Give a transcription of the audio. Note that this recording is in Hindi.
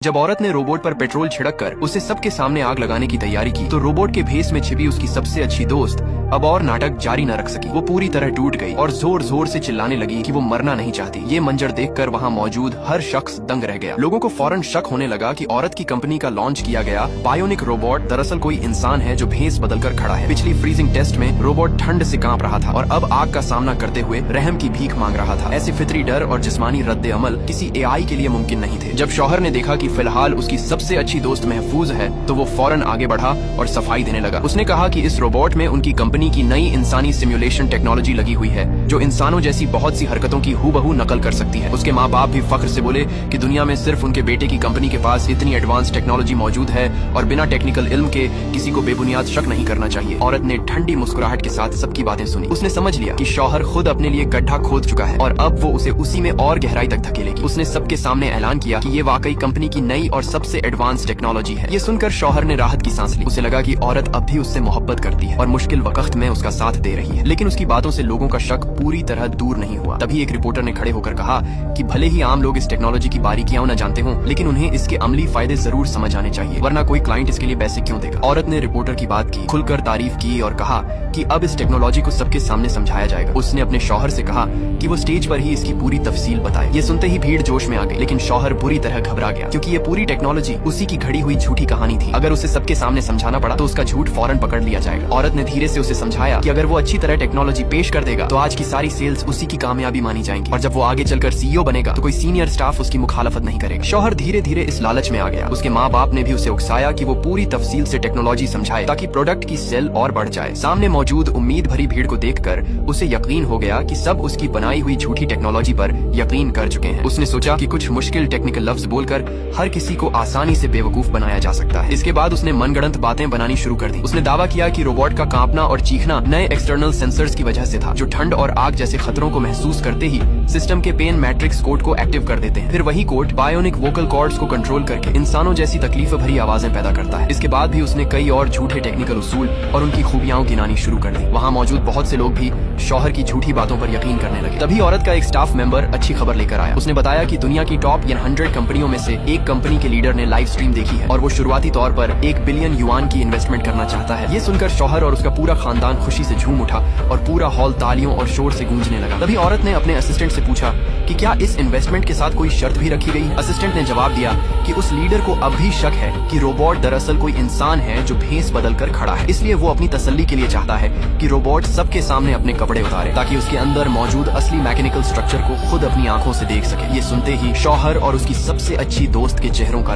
जब औरत ने रोबोट पर पेट्रोल छिड़क कर उसे सबके सामने आग लगाने की तैयारी की तो रोबोट के भेस में छिपी उसकी सबसे अच्छी दोस्त अब और नाटक जारी न रख सकी। वो पूरी तरह टूट गई और जोर जोर से चिल्लाने लगी कि वो मरना नहीं चाहती। ये मंजर देखकर वहाँ मौजूद हर शख्स दंग रह गया। लोगों को फौरन शक होने लगा कि औरत की कंपनी का लॉन्च किया गया बायोनिक रोबोट दरअसल कोई इंसान है जो भेस बदलकर खड़ा है। पिछली फ्रीजिंग टेस्ट में रोबोट ठंड से कांप रहा था और अब आग का सामना करते हुए रहम की भीख मांग रहा था। ऐसे फितरी डर और जिस्मानी रद्द अमल किसी AI के लिए मुमकिन नहीं थे। जब शौहर ने देखा कि फिलहाल उसकी सबसे अच्छी दोस्त महफूज है तो वो फौरन आगे बढ़ा और सफाई देने लगा। उसने कहा कि इस रोबोट में उनकी कंपनी की नई इंसानी सिमुलेशन टेक्नोलॉजी लगी हुई है जो इंसानों जैसी बहुत सी हरकतों की हूबहू नकल कर सकती है। उसके माँ बाप भी फख्र से बोले कि दुनिया में सिर्फ उनके बेटे की कंपनी के पास इतनी एडवांस टेक्नोलॉजी मौजूद है और बिना टेक्निकल इल्म के किसी को बेबुनियाद शक नहीं करना चाहिए। औरत ने ठंडी मुस्कुराहट के साथ सबकी बातें सुनी। उसने समझ लिया कि शौहर खुद अपने लिए गड्ढा खोद चुका है और अब वो उसे उसी में और गहराई तक धकेलेगी। उसने सबके सामने ऐलान किया कि ये वाकई कंपनी की नई और सबसे एडवांस टेक्नोलॉजी है। ये सुनकर शौहर ने राहत की सांस ली। उसे लगा कि औरत अब भी उससे मोहब्बत करती है और मुश्किल वक्त में उसका साथ दे रही है। लेकिन उसकी बातों से लोगों का शक पूरी तरह दूर नहीं हुआ। तभी एक रिपोर्टर ने खड़े होकर कहा कि भले ही आम लोग इस टेक्नोलॉजी की बारीकियां न जानते हों, लेकिन उन्हें इसके अमली फायदे जरूर समझ आने चाहिए, वरना कोई क्लाइंट इसके लिए पैसे क्यों देगा। औरत ने रिपोर्टर की बात की, खुलकर तारीफ की और कहा कि अब इस टेक्नोलॉजी को सबके सामने समझाया जाएगा। उसने अपने शौहर से कहा कि वो स्टेज पर ही इसकी पूरी तफसील बताए। ये सुनते ही भीड़ जोश में आ गई, लेकिन शौहर बुरी तरह घबरा गया क्योंकि ये पूरी टेक्नोलॉजी उसी की घड़ी हुई झूठी कहानी थी। अगर उसे सबके सामने समझाना पड़ा तो उसका झूठ फौरन पकड़ लिया जाएगा। औरत ने धीरे से उसे समझाया कि अगर वो अच्छी तरह टेक्नोलॉजी पेश कर देगा तो आज की सारी सेल्स उसी की कामयाबी मानी जाएंगी और जब वो आगे चलकर CEO बनेगा तो कोई सीनियर स्टाफ उसकी मुखालफत नहीं करेगा। शौहर धीरे धीरे इस लालच में आ गया। उसके माँ बाप ने भी उसे उकसाया कि वो पूरी तफसील से टेक्नोलॉजी समझाए ताकि प्रोडक्ट की सेल और बढ़ जाए। सामने मौजूद उम्मीद भरी भीड़ को देखकर उसे यकीन हो गया कि सब उसकी बनाई हुई झूठी टेक्नोलॉजी पर यकीन कर चुके हैं। उसने सोचा कि कुछ मुश्किल टेक्निकल लफ्ज बोलकर हर किसी को आसानी से बेवकूफ बनाया जा सकता है। इसके बाद उसने मनगढ़ंत बातें बनानी शुरू कर दी। उसने दावा किया कि रोबोट का कांपना और चीखना नए एक्सटर्नल सेंसर्स की वजह से था जो ठंड और आग जैसे खतरों को महसूस करते ही सिस्टम के पेन मैट्रिक्स कोड को एक्टिव कर देते हैं। फिर वही कोड बायोनिक वोकल कॉर्ड्स को कंट्रोल करके इंसानों जैसी तकलीफ भरी आवाजें पैदा करता है। इसके बाद भी उसने कई और झूठे टेक्निकल उसूल और उनकी खूबियां गिनानी शुरू कर दी। वहाँ मौजूद बहुत से लोग भी शौहर की झूठी बातों पर यकीन करने लगे। तभी औरत का एक स्टाफ मेंबर अच्छी खबर लेकर आया। उसने बताया कि दुनिया की टॉप 100 कंपनियों में से एक कंपनी के लीडर ने लाइव स्ट्रीम देखी है और वो शुरुआती तौर पर 1 बिलियन युआन की इन्वेस्टमेंट करना चाहता है। ये सुनकर शौहर और उसका पूरा खानदान खुशी से झूम उठा और पूरा हॉल तालियों और शोर से गूंजने लगा। तभी औरत ने अपने असिस्टेंट से पूछा कि क्या इस इन्वेस्टमेंट के साथ कोई शर्त भी रखी गई। असिस्टेंट ने जवाब दिया कि उस लीडर को अब भी शक है कि रोबोट दरअसल कोई इंसान है जो भेस बदल कर खड़ा है। इसलिए वो अपनी तसल्ली के लिए चाहता है कि रोबोट सबके सामने अपने कपड़े उतारे ताकि उसके अंदर मौजूद असली मैकेनिकल स्ट्रक्चर को खुद अपनी आंखों से देख सके। ये सुनते ही शौहर और उसकी सबसे अच्छी दोस्त के चेहरों का